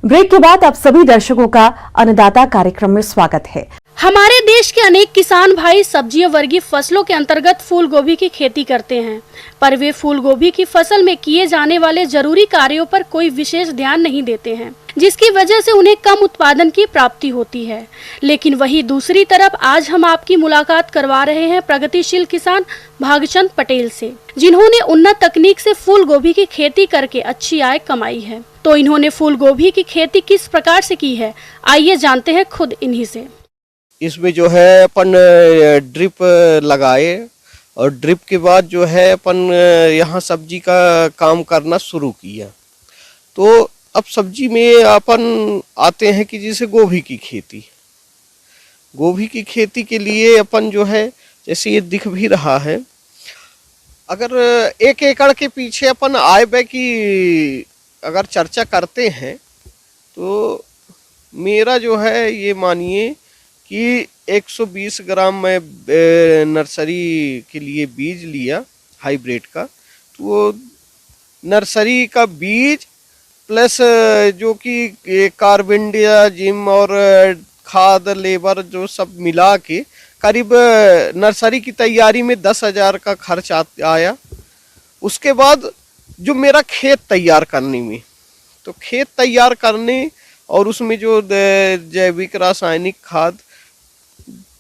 Break के बाद आप सभी दर्शकों का अन्नदाता कार्यक्रम में स्वागत है। हमारे देश के अनेक किसान भाई सब्जियों वर्गीय फसलों के अंतर्गत फूल गोभी की खेती करते हैं, पर वे फूल गोभी की फसल में किए जाने वाले जरूरी कार्यों पर कोई विशेष ध्यान नहीं देते हैं, जिसकी वजह से उन्हें कम उत्पादन की प्राप्ति होती है। लेकिन वही दूसरी तरफ आज हम आपकी मुलाकात करवा रहे हैं प्रगतिशील किसान भागचंद पटेल से, जिन्होंने उन्नत तकनीक से फूल गोभी की खेती करके अच्छी आय कमाई है। तो इन्होंने फूल गोभी की खेती किस प्रकार से की है, आइए जानते हैं खुद इन्हीं से। इसमें जो है अपन ड्रिप लगाए और ड्रिप के बाद जो है अपन यहाँ सब्जी का काम करना शुरू किया। तो अब सब्जी में अपन आते हैं कि जैसे गोभी की खेती। गोभी की खेती के लिए अपन जो है जैसे ये दिख भी रहा है, अगर 1 एकड़ के पीछे अपन आय व्यय की अगर चर्चा करते हैं तो मेरा जो है ये मानिए कि 120 ग्राम में नर्सरी के लिए बीज लिया हाइब्रिड का। तो वो नर्सरी का बीज प्लस जो कि कार्बेंडिया जिम और खाद लेबर जो सब मिला के करीब नर्सरी की तैयारी में 10,000 का खर्च आया। उसके बाद जो मेरा खेत तैयार करने में, तो खेत तैयार करने और उसमें जो जैविक रासायनिक खाद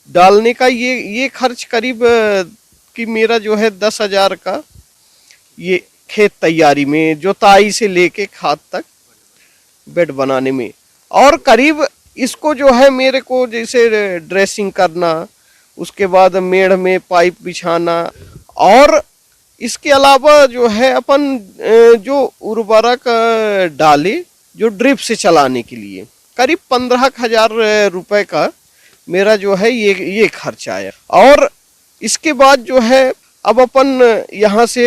डालने का ये खर्च करीब कि मेरा जो है 10,000 का ये खेत तैयारी में, जोताई से लेके खाद तक बेड बनाने में। और करीब इसको जो है मेरे को जैसे ड्रेसिंग करना, उसके बाद मेड़ में पाइप बिछाना, और इसके अलावा जो है अपन जो उर्वरक डाले जो ड्रिप से चलाने के लिए करीब 15,000 रुपए का मेरा जो है ये खर्च आया। और इसके बाद जो है अब अपन यहाँ से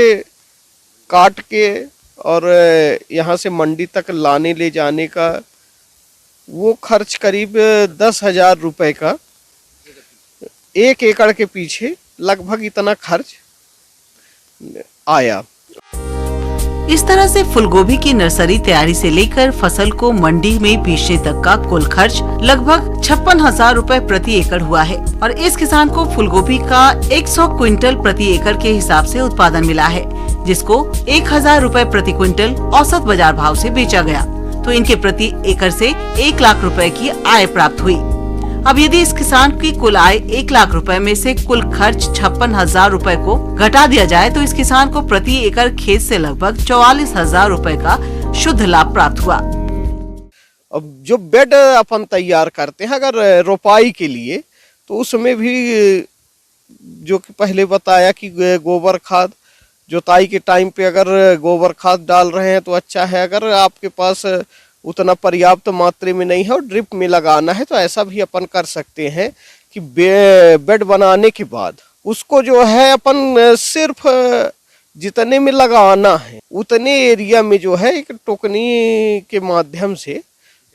काट के और यहाँ से मंडी तक लाने ले जाने का वो खर्च करीब 10,000 रुपए का 1 एकड़ के पीछे लगभग इतना खर्च आया। इस तरह से फूलगोभी की नर्सरी तैयारी से लेकर फसल को मंडी में बेचने तक का कुल खर्च लगभग 56,000 रुपए प्रति एकड़ हुआ है। और इस किसान को फूलगोभी का 100 क्विंटल प्रति एकड़ के हिसाब से उत्पादन मिला है, जिसको 1,000 रुपए प्रति क्विंटल औसत बाजार भाव से बेचा गया। तो इनके प्रति एकड़ से 1 लाख रुपए की आय प्राप्त हुई। अब यदि इस किसान की कुल आय 1 लाख रुपए में से कुल खर्च 56,000 रुपए को घटा दिया जाए तो इस किसान को प्रति एकड़ खेत से लगभग 44,000 रुपए का शुद्ध लाभ प्राप्त हुआ। अब जो बेड अपन तैयार करते हैं अगर रोपाई के लिए, तो उसमें भी जो कि पहले बताया कि गोबर खाद, जोताई के टाइम पे अगर गोबर खाद डाल रहे हैं तो अच्छा है। अगर आपके पास उतना पर्याप्त मात्रा में नहीं है और ड्रिप में लगाना है तो ऐसा भी अपन कर सकते हैं कि बेड बनाने के बाद उसको जो है अपन सिर्फ जितने में लगाना है उतने एरिया में जो है एक टोकनी के माध्यम से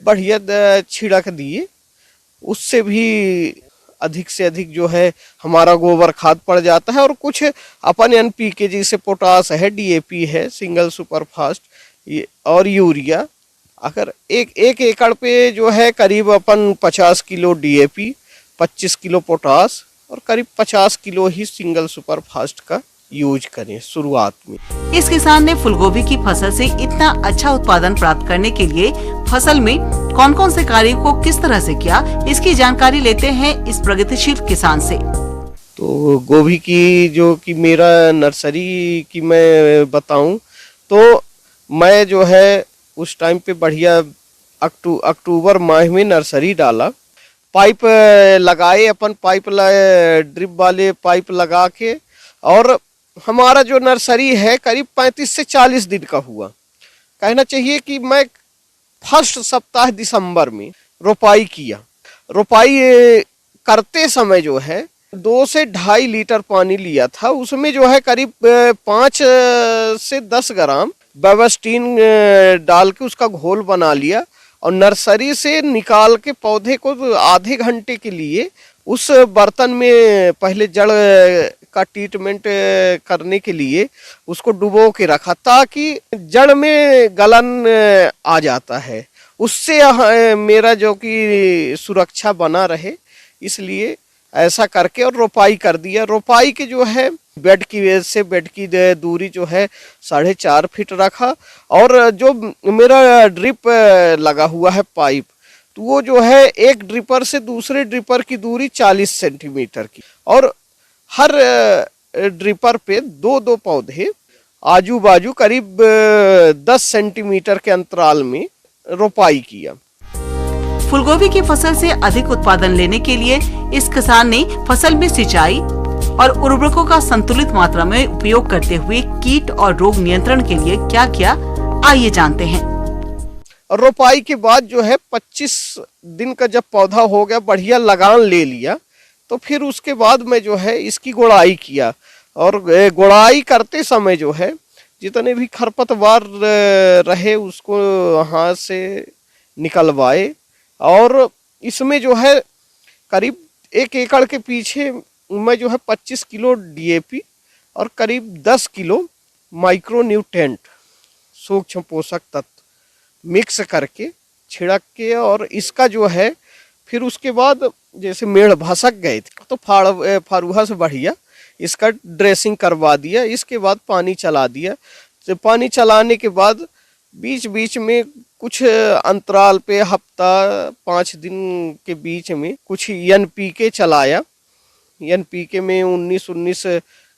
बढ़िया छिड़क दिए, उससे भी अधिक से अधिक जो है हमारा गोबर खाद पड़ जाता है। और कुछ अपन NPK जैसे पोटास है, DAP है, सिंगल सुपर फास्ट और यूरिया, अगर एक एकड़ पे जो है करीब अपन 50 किलो DAP, 25 किलो पोटास और करीब 50 किलो ही सिंगल सुपर फास्ट का यूज करें शुरुआत में। इस किसान ने फूलगोभी की फसल से इतना अच्छा उत्पादन प्राप्त करने के लिए फसल में कौन कौन से कार्यों को किस तरह से किया, इसकी जानकारी लेते हैं इस प्रगतिशील किसान से। तो गोभी की जो कि मेरा नर्सरी की मैं बताऊं तो मैं जो है उस टाइम पे बढ़िया अक्टूबर माह में नर्सरी डाला, पाइप लगाए अपन, ड्रिप वाले पाइप लगा के। और हमारा जो नर्सरी है करीब 35 से 40 दिन का हुआ। कहना चाहिए कि मैं फर्स्ट सप्ताह दिसंबर में रोपाई किया। रोपाई करते समय जो है 2 से 2.5 लीटर पानी लिया था, उसमें जो है करीब 5 से 10 ग्राम बेवस्टीन डाल के उसका घोल बना लिया और नर्सरी से निकाल के पौधे को आधे घंटे के लिए उस बर्तन में पहले जड़ का ट्रीटमेंट करने के लिए उसको डुबो के रखा, ताकि जड़ में गलन आ जाता है उससे मेरा जो कि सुरक्षा बना रहे, इसलिए ऐसा करके और रोपाई कर दिया। रोपाई के जो है बेड की वजह से बेड की दूरी जो है 4.5 फीट रखा, और जो मेरा ड्रिप लगा हुआ है पाइप, तो वो जो है एक ड्रिपर से दूसरे ड्रिपर की दूरी 40 सेंटीमीटर की, और हर ड्रिपर पे 2-2 पौधे आजू बाजू करीब 10 सेंटीमीटर के अंतराल में रोपाई किया। फूलगोभी की फसल से अधिक उत्पादन लेने के लिए इस किसान ने फसल में सिंचाई और उर्वरकों का संतुलित मात्रा में उपयोग करते हुए कीट और रोग नियंत्रण के लिए क्या किया, आइए जानते हैं। रोपाई के बाद जो है 25 दिन का जब पौधा हो गया, बढ़िया लगान ले लिया, तो फिर उसके बाद मैं जो है इसकी गुड़ाई किया, और गुड़ाई करते समय जो है जितने भी खरपतवार रहे उसको हाथ से निकलवाए, और इसमें जो है करीब 1 एकड़ के पीछे मैं जो है 25 किलो DAP और करीब 10 किलो माइक्रो न्यूट्रेंट सूक्ष्म पोषक तत्व मिक्स करके छिड़क के, और इसका जो है फिर उसके बाद जैसे मेड़ भसक गए थे तो फारुहा से बढ़िया इसका ड्रेसिंग करवा दिया। इसके बाद पानी चला दिया। तो पानी चलाने के बाद बीच बीच में कुछ अंतराल पे हफ्ता 5 दिन के बीच में कुछ NPK चलाया। NPK में 19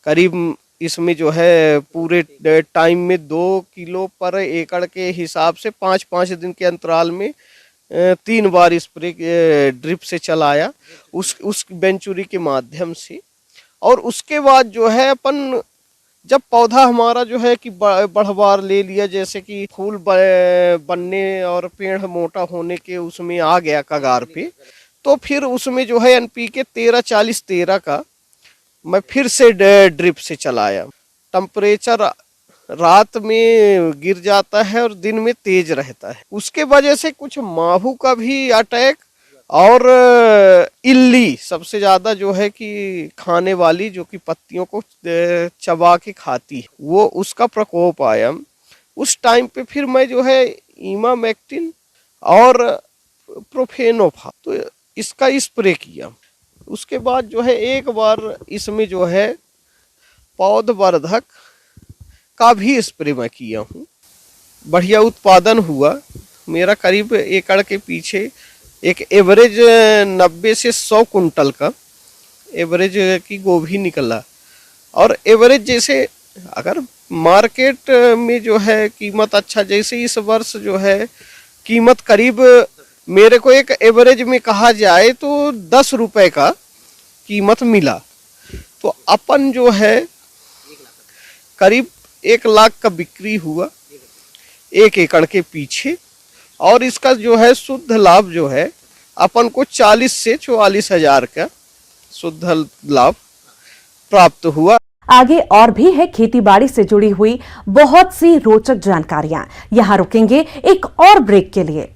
करीब इसमें जो है पूरे टाइम में 2 किलो पर एकड़ के हिसाब से 5-5 दिन के अंतराल में 3 बार स्प्रे ड्रिप से चलाया उस वेंचुरी के माध्यम से। और उसके बाद जो है अपन जब पौधा हमारा जो है कि बढ़वार ले लिया, जैसे कि फूल बनने और पेड़ मोटा होने के उसमें आ गया कगार पे, तो फिर उसमें जो है NPK 13-40-13 का मैं फिर से ड्रिप से चलाया। टेम्परेचर रात में गिर जाता है और दिन में तेज रहता है, उसके वजह से कुछ माहू का भी अटैक और इल्ली सबसे ज्यादा जो है कि खाने वाली जो कि पत्तियों को चबा के खाती है, वो उसका प्रकोप आया। उस टाइम पे फिर मैं जो है इमामेक्टिन और प्रोफेनोफा तो इसका स्प्रे किया। उसके बाद जो है एक बार इसमें जो है पौधवर्धक का भी स्प्रे मैं किया हूँ। बढ़िया उत्पादन हुआ मेरा। करीब एकड़ के पीछे एक एवरेज 90 से 100 कुंटल का एवरेज की गोभी निकला। और एवरेज जैसे अगर मार्केट में जो है कीमत अच्छा, जैसे इस वर्ष जो है कीमत करीब मेरे को एक एवरेज में कहा जाए तो 10 रुपए का कीमत मिला। तो अपन जो है करीब 1 लाख का बिक्री हुआ 1 एकड़ के पीछे, और इसका जो है शुद्ध लाभ जो है अपन को 40 से 44 हजार का शुद्ध लाभ प्राप्त हुआ। आगे और भी है खेती बाड़ी से जुड़ी हुई बहुत सी रोचक जानकारियां। यहां रुकेंगे एक और ब्रेक के लिए।